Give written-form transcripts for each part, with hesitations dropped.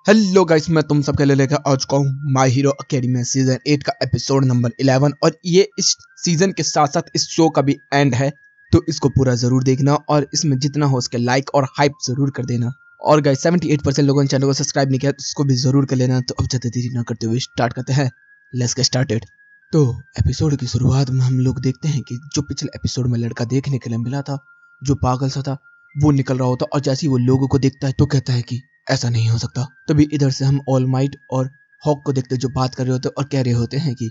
Hello guys, मैं तुम सबके लिए लेकर आ चुका हूँ माय हीरो अकेडमी सीजन 8 का एपिसोड नंबर 11। और ये इस सीजन के साथ साथ इस शो का भी एंड है, तो इसको पूरा जरूर देखना और इसमें जितना हो सके लाइक और हाइप जरूर कर देना। और गाइस 78% लोगों ने चैनल को सब्सक्राइब नहीं किया तो उसको भी जरूर कर लेना। तो अब ज्यादा देरी ना करते हुए स्टार्ट करते हैं। Let's get started. तो एपिसोड की शुरुआत में हम लोग देखते हैं कि जो पिछले एपिसोड में लड़का देखने के लिए मिला था, जो पागल सा था, वो निकल रहा होता और जैसे ही वो लोगों को देखता है तो कहता है कि ऐसा नहीं हो सकता। तभी इधर से हम ऑल माइट और हॉक को देखते जो बात कर रहे होते और कह रहे होते हैं कि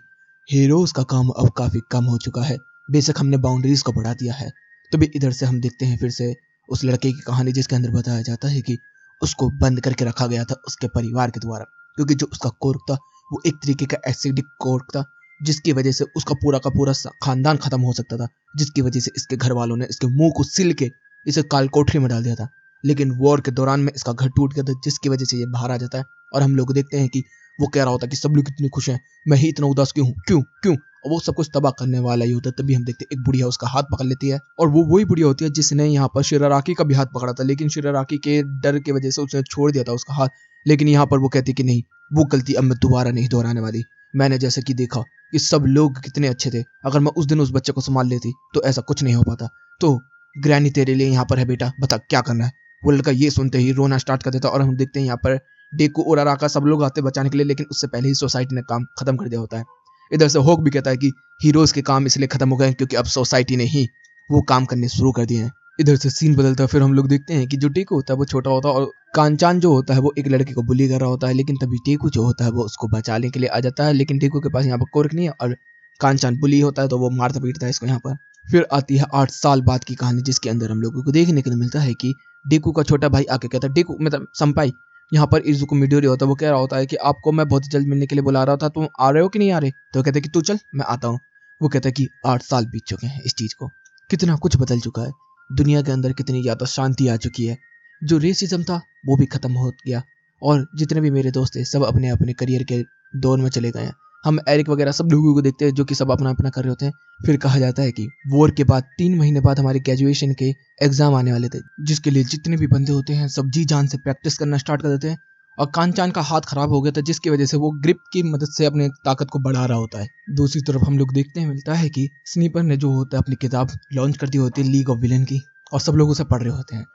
हीरोज का काम अब काफी कम हो चुका है, बेशक हमने बाउंड्रीज को बढ़ा दिया है। तभी इधर से हम देखते हैं फिर से उस लड़के की कहानी, जिसके अंदर बताया जाता है कि उसको बंद करके रखा गया था उसके परिवार के द्वारा, क्योंकि जो उसका कोर्क था वो एक तरीके का एसिडिक कोर्क था, जिसकी वजह से उसका पूरा का पूरा खानदान खत्म हो सकता था, जिसकी वजह से इसके घर वालों ने इसके मुंह को सिल के इसे काल कोठरी में डाल दिया था। लेकिन वॉर के दौरान में इसका घर टूट गया था, जिसकी वजह से ये बाहर आ जाता है। और हम लोग देखते हैं कि वो कह रहा होता है कि सब लोग कितने खुश हैं, मैं ही इतना उदास क्यों हूँ, क्यों क्यों। और वो सब कुछ तबाह करने वाला ही होता है। तभी हम देखते हैं एक बुढ़िया उसका हाथ पकड़ लेती है, और वो वही बुढ़िया होती है जिसने यहाँ पर शिराराकी का भी हाथ पकड़ा था, लेकिन शिराराकी के डर की वजह से उसने छोड़ दिया था उसका हाथ। लेकिन यहाँ पर वो कहती कि नहीं, वो गलती अब मैं दोबारा नहीं दोहराने वाली। मैंने जैसे कि देखा कि सब लोग कितने अच्छे थे, अगर मैं उस दिन उस बच्चे को संभाल लेती तो ऐसा कुछ नहीं हो पाता। तो ग्रैनी तेरे लिए यहाँ पर है बेटा, बता क्या करना है। वो लड़का ये सुनते ही रोना स्टार्ट कर देता और हम देखते हैं यहाँ पर डेकू और अराका सब लोग आते बचाने के लिए, लेकिन उससे पहले ही सोसाइटी ने काम खत्म कर दिया होता है। इधर से होक भी कहता है कि हीरोज के काम इसलिए खत्म हो गए क्योंकि अब सोसाइटी ने ही वो काम करने शुरू कर दिए हैं। इधर से सीन बदलता है, फिर हम लोग देखते हैं कि जो टेकू होता है वो छोटा होता है और कांचान जो होता है वो एक लड़के को बुली कर रहा होता है। लेकिन तभी टेकू जो होता है वो उसको बचाने के लिए आ जाता है, लेकिन टेकू के पास यहाँ पर कोर्क नहीं है और कांचान बुली होता है तो वो मारता पीटता है इसको यहाँ पर। फिर आती है 8 साल बाद की कहानी, जिसके अंदर हम लोगों को देखने के लिए मिलता है कि डेकू का छोटा भाई आके कहता है, डेकू मतलब संपाई, यहाँ पर इजुको मिडोरी होता है, वो कह रहा होता है कि आपको मैं बहुत जल्द मिलने के लिए बुला रहा था, तुम आ रहे हो कि नहीं आ रहे। तो कहते हैं कि तू चल मैं आता हूँ। वो कहता है कि 8 साल बीत चुके हैं इस चीज को, कितना कुछ बदल चुका है, दुनिया के अंदर कितनी ज्यादा शांति आ चुकी है, जो रेसिज्म था वो भी खत्म हो गया, और जितने भी मेरे दोस्त थे सब अपने अपने करियर के दौर में चले गए हैं। हम एरिक वगैरह सब लोगों को देखते हैं जो कि सब अपना अपना कर रहे होते हैं। फिर कहा जाता है कि वॉर के बाद 3 महीने बाद हमारे ग्रेजुएशन के एग्जाम आने वाले थे, जिसके लिए जितने भी बंदे होते हैं सब जी जान से प्रैक्टिस करना स्टार्ट कर देते हैं। और कांचान का हाथ खराब हो गया था, जिसकी वजह से वो ग्रिप की मदद से अपने ताकत को बढ़ा रहा होता है। दूसरी तरफ हम लोग देखते हैं मिलता है कि स्नीपर ने जो होता है अपनी किताब लॉन्च कर दी होती है लीग ऑफ विलन की, और सब लोग उसे पढ़ रहे होते हैं।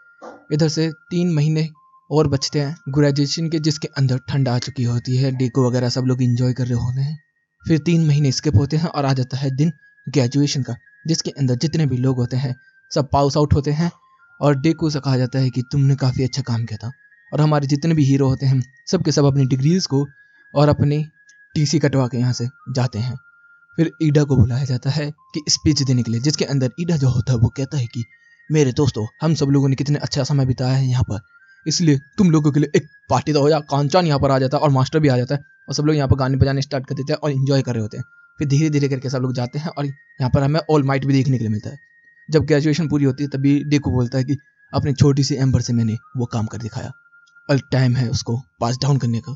इधर से 3 महीने और बचते हैं ग्रेजुएशन के, जिसके अंदर ठंड आ चुकी होती है, डेको वगैरह सब लोग इंजॉय कर रहे होते हैं। फिर 3 महीने स्किप होते हैं और आ जाता है दिन ग्रेजुएशन का, जिसके अंदर जितने भी लोग होते हैं सब पास आउट होते हैं। और डेको से कहा जाता है कि तुमने काफ़ी अच्छा काम किया था। और हमारे जितने भी हीरो होते हैं सब के सब अपनी डिग्रीज को और अपनी टीसी कटवा के यहाँ से जाते हैं। फिर ईडा को बुलाया जाता है कि स्पीच देने के लिए, जिसके अंदर ईडा जो होता है वो कहता है कि मेरे दोस्तों, हम सब लोगों ने कितने अच्छा समय बिताया है यहाँ पर, इसलिए तुम लोगों के लिए एक पार्टी तो हो जा। कांचान यहाँ पर आ जाता है और मास्टर भी आ जाता है, और सब लोग यहाँ पर गाने बजाने स्टार्ट कर देते हैं और इन्जॉय कर रहे होते हैं। फिर धीरे धीरे करके सब लोग जाते हैं और यहाँ पर हमें ऑल माइट भी देखने के लिए मिलता है। जब ग्रेजुएशन पूरी होती है तभी डेको बोलता है कि अपनी छोटी सी एम्बर से मैंने वो काम कर दिखाया, और टाइम है उसको पास डाउन करने का।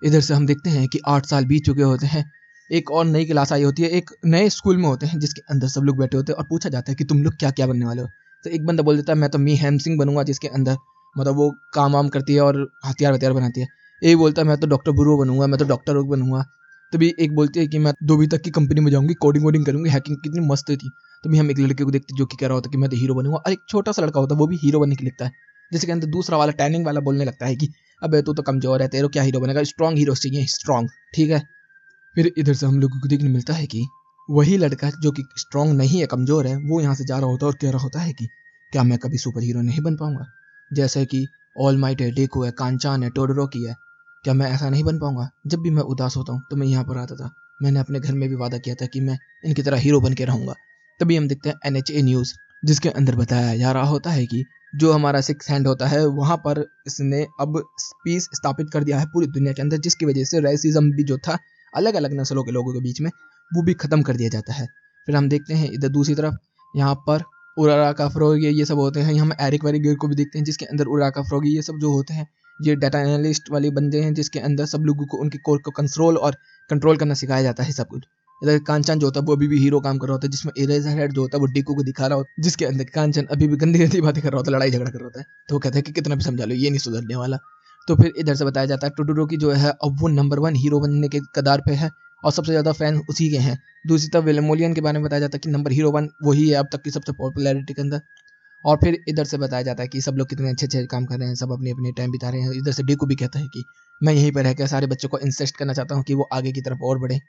इधर से हम देखते हैं कि 8 साल बीत चुके होते हैं, एक और नई क्लास आई होती है, एक नए स्कूल में होते हैं, जिसके अंदर सब लोग बैठे होते हैं और पूछा जाता है कि तुम लोग क्या क्या बनने वाले हो। तो एक बंदा बोल देता है मैं तो मी हेम सिंह बनूंगा, जिसके अंदर मतलब वो काम वाम करती है और हथियार वथियार बनाती है। एक बोलता है मैं तो डॉक्टर बुरो बनूंगा, मैं तो डॉक्टर बनूंगा। तभी एक बोलती है कि मैं 2वीं तक की कंपनी में जाऊंगी, कोडिंग वोडिंग करूंगी, हैकिंग कितनी मस्त थी। तभी हम एक लड़के को देखते जो कि कह रहा होता है कि मैं तो हीरो बनूंगा, और एक छोटा सा लड़का होता है वो भी हीरो बनने के लिखता है, जिसके अंदर दूसरा वाला टैनिंग वाला बोलने लगता है कि अबे तू तो कमजोर है, तेरे क्या हीरो बनेगा, स्ट्रॉन्ग हीरो चाहिए, स्ट्रॉन्ग, ठीक है। फिर इधर से हम लोगों को देखने मिलता है कि वही लड़का जो कि स्ट्रॉन्ग नहीं है, कमजोर है, वो यहाँ से जा रहा होता है और कह रहा होता है कि क्या मैं कभी सुपर हीरो नहीं बन पाऊंगा, जैसे कि ऑल माइट है, डेको है, कांचान है, टोडोरोकी है, क्या मैं ऐसा नहीं बन पाऊंगा। जब भी मैं उदास होता हूँ तो मैं यहाँ पर आता था, मैंने अपने घर में भी वादा किया था कि मैं इनकी तरह हीरो बन के रहूंगा। तभी हम देखते हैं NHA न्यूज़, जिसके अंदर बताया जा रहा होता है कि जो हमारा सिक्स हैंड होता है वहाँ पर इसने अब पीस स्थापित कर दिया है पूरी दुनिया के अंदर, जिसकी वजह से रेसिज्म भी जो था अलग अलग नस्लों के लोगों के बीच में, वो भी खत्म कर दिया जाता है। फिर हम देखते हैं इधर दूसरी तरफ यहाँ पर उरारा का फ्रोगी ये सब होते हैं, हम एरिक वेरिगर को भी देखते हैं, जिसके अंदर उरारा का फ्रोगी ये सब जो होते हैं ये डाटा एनालिस्ट वाले बंदे हैं, जिसके अंदर सब लोगों को उनके कोर को कंट्रोल करना सिखाया जाता है सब कुछ। इधर कांचन जो होता है वो अभी भी हीरो काम कर रहा होता है, जिसमें इरेजर हेड जो होता है वो डेको को दिखा रहा होता है, जिसके अंदर कांचन अभी भी गंदी गंदी बातें कर रहा होता है, लड़ाई झगड़ा कर रहा होता है। तो वो कहता है कि कितना भी समझा लो ये नहीं सुधरने वाला। तो फिर इधर से बताया जाता है टोडोरोकी जो है अब वो नंबर 1 हीरो बनने के कगार पे है और सबसे ज़्यादा फैन उसी के हैं। दूसरी तरफ विलेमोलियन के बारे में बताया जाता है कि नंबर हीरो 1 वही है अब तक की सबसे पॉपुलैरिटी के अंदर। और फिर इधर से बताया जाता है कि सब लोग कितने अच्छे-अच्छे काम कर रहे हैं, सब अपने-अपने टाइम बिता रहे हैं। इधर से डेकू भी कहता है कि मैं यहीं पे रह के सारे बच्चों को इंसिस्ट करना चाहता हूँ कि वो आगे की तरफ और बढ़ें।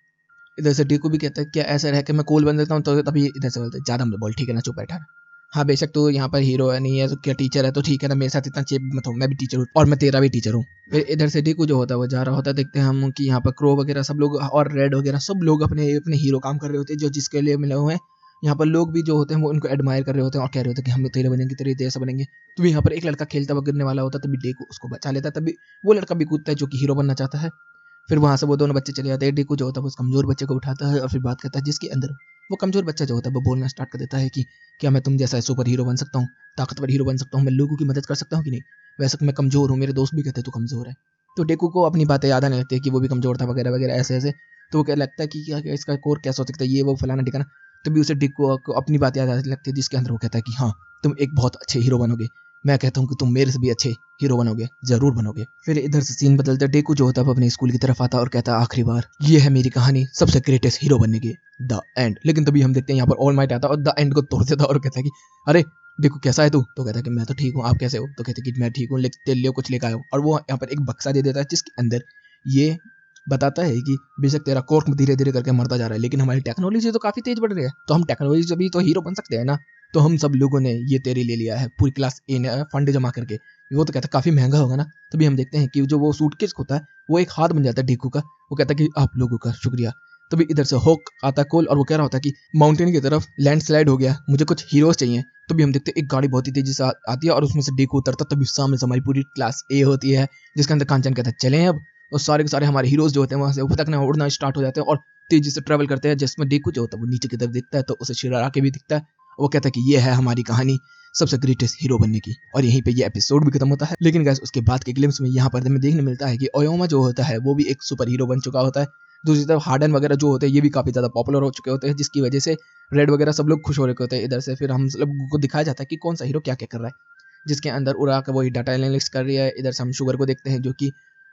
इधर से डेकू भी कहता है क्या ऐसा रह के मैं कूल बन सकता हूँ, तो तभी इधर से बोलते हैं ज़्यादा मत बोल, ठीक है ना, चुप बैठा रह। हाँ बेशक तू यहाँ पर हीरो है नहीं है तो क्या टीचर है तो ठीक है ना, मेरे साथ इतना चेप मत हो, मैं भी टीचर हूँ और मैं तेरा भी टीचर हूँ। फिर इधर से डेकू जो होता है वो जा रहा होता है, देखते हैं हम कि यहाँ पर क्रो वगैरह सब लोग और रेड वगैरह सब लोग अपने अपने हीरो काम कर रहे होते हैं जो जिसके लिए मिले हुए हैं। यहाँ पर लोग भी जो होते हैं वो उनको एडमायर कर रहे होते हैं और कह रहे होते हैं कि हम तेरे बनेंगे, तेरे जैसा बनेंगे। तो यहाँ पर एक लड़का खेलता हुआ गिरने वाला होता है, तभी डेकू उसको बचा लेता है, तभी वो लड़का भी कूदता है जो कि हीरो बनना चाहता है। फिर वहाँ से वो दोनों बच्चे चले जाते हैं। डेकू जो होता है उस कमजोर बच्चे को उठाता है और फिर बात करता है, जिसके अंदर वो कमजोर बच्चा जो होता है वो बोलना स्टार्ट कर देता है कि क्या मैं तुम जैसा सुपर हीरो बन सकता हूँ, ताकतवर हीरो बन सकता हूँ, मैं लोगों की मदद कर सकता हूँ कि नहीं, वैसे तो मैं कमजोर हूँ, मेरे दोस्त भी कहते हैं तू कमजोर है। तो डेकू को अपनी बातें याद आने लगती है कि वो भी कमजोर था वगैरह वगैरह ऐसे ऐसे। तो वो क्या लगता है कि क्या क्या इसका कोर कैसा हो सकता है, ये वो फलाना ठिकाना। तभी उसे डेकू को अपनी बात याद आने लगती है, जिसके अंदर वो कहता है कि हाँ तुम एक बहुत अच्छे हीरो बनोगे, मैं कहता हूँ कि तुम मेरे से भी अच्छे हीरो बनोगे, जरूर बनोगे। फिर इधर से सीन बदलता है, डेकू जो होता है वो अपने स्कूल की तरफ आता है और कहता है आखिरी बार ये है मेरी कहानी सबसे ग्रेटेस्ट हीरो बनने की, द एंड। लेकिन तभी हम देखते हैं यहाँ पर ऑल माइट आता है और द एंड को तोड़ देता है और कहता है कि अरे देखो कैसा है तू, तो कहता है कि मैं तो ठीक हूँ, आप कैसे हो, तो कहते हैं कि मैं ठीक हूँ, तेरे लिए कुछ लेकर आया हूँ। और वो यहाँ पर एक बक्सा दे देता है जिसके अंदर ये बताता है कि बेशक तेरा कोर्क धीरे धीरे करके मरता जा रहा है लेकिन हमारी टेक्नोलॉजी तो काफी तेज बढ़ रही है, तो हम टेक्नोलॉजी से भी तो हीरो बन सकते हैं ना। तो हम सब लोगों ने ये तेरे लिए लिया है, पूरी क्लास ए ने फंड जमा करके। वो तो कहता है काफी महंगा होगा ना। तभी हम देखते हैं कि जो वो सूटकेस होता है वो एक हाथ बन जाता है डेकू का। वो कहता है कि आप लोगों का शुक्रिया। तभी इधर से होक आता है कोल और वो कह रहा होता है कि माउंटेन की तरफ लैंडस्लाइड हो गया, मुझे कुछ हीरोज चाहिए। तभी हम देखते हैं एक गाड़ी बहुत ही तेजी से आती है और उसमें से डेकू उतरता, तभी सामने से हमारी पूरी क्लास ए होती है जिसके अंदर कांचन कहता है चलें अब। और सारे के सारे हमारे हीरोज जो होते हैं वहां से ऊपर तक ना उड़ना स्टार्ट हो जाते हैं और तेजी से ट्रेवल करते हैं, जिसमें डेकू जो होता है वो नीचे की तरफ दिखता है तो उसे शिरारा के भी दिखता है। वो कहता है कि ये है हमारी कहानी सबसे ग्रेटेस्ट हीरो बनने की, और यहीं पे ये एपिसोड भी खत्म होता है। लेकिन गाइस उसके बाद के ग्लिम्स में यहाँ पर हमें देखने मिलता है कि ओयोमा जो होता है वो भी एक सुपर हीरो बन चुका होता है। दूसरी तरफ हार्डन वगैरह जो होते हैं ये भी काफी ज्यादा पॉपुलर हो चुके होते हैं, जिसकी वजह से रेड वगैरह सब लोग खुश हो रहे होते हैं। इधर से फिर हम लोग को दिखाया जाता है कि कौन सा हीरो क्या क्या कर रहा है, जिसके अंदर उड़ा का वही डाटा एनालिसिस कर रही है। इधर से हम शुगर को देखते हैं जो कि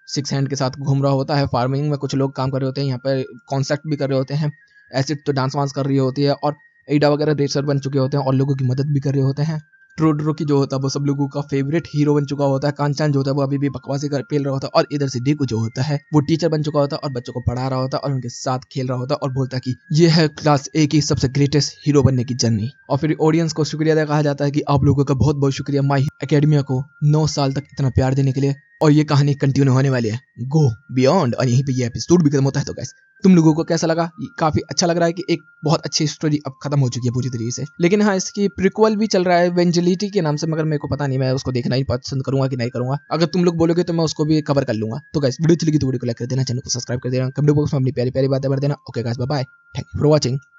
6 हैंड के साथ घूम रहा होता है, फार्मिंग में कुछ लोग काम कर रहे होते हैं, यहाँ पर कॉन्सेप्ट भी कर रहे होते हैं, एसिड तो डांस वांस कर रही होती है, और एडा वगैरह रेसर बन चुके होते हैं और लोगों की मदद भी कर रहे होते हैं। टोडोरोकी जो होता है वो सब लोगों का फेवरेट हीरो बन चुका होता है। कांचान जो होता है वो अभी भी बकवासी कर पेल रहा होता है, और इधर से डेकू जो होता है वो टीचर बन चुका होता है और बच्चों को पढ़ा रहा होता है और उनके साथ खेल रहा होता है और बोलता है कि ये है क्लास ए की सबसे ग्रेटेस्ट हीरो बनने की जर्नी। और फिर ऑडियंस को शुक्रिया अदा कहा जाता है कि आप लोगों का बहुत बहुत शुक्रिया माई एकेडमिया को 9 साल तक इतना प्यार देने के लिए, और ये कहानी कंटिन्यू होने वाली है, गो बियॉन्ड। और यहीं पे ये एपिसोड भी खत्म होता है। तो गाइस तुम लोगों को कैसा लगा? काफी अच्छा लग रहा है कि एक बहुत अच्छी स्टोरी अब खत्म हो चुकी है पूरी तरीके से। लेकिन हाँ इसकी प्रीक्वल भी चल रहा है वेंजिलिटी के नाम से, मगर मेरे को पता नहीं मैं उसको देखना ही पसंद करूंगा कि नहीं करूंगा। अगर तुम लोग बोलोगे तो मैं उसको भी कवर कर लूंगा। तो गाइस वीडियो अच्छी लगी तो वीडियो को लाइक कर देना, चैनल को सब्सक्राइब कर देना, कमेंट बॉक्स में अपनी प्यारी प्यारी बातें भर देना। Okay guys bye bye, thank you for watching.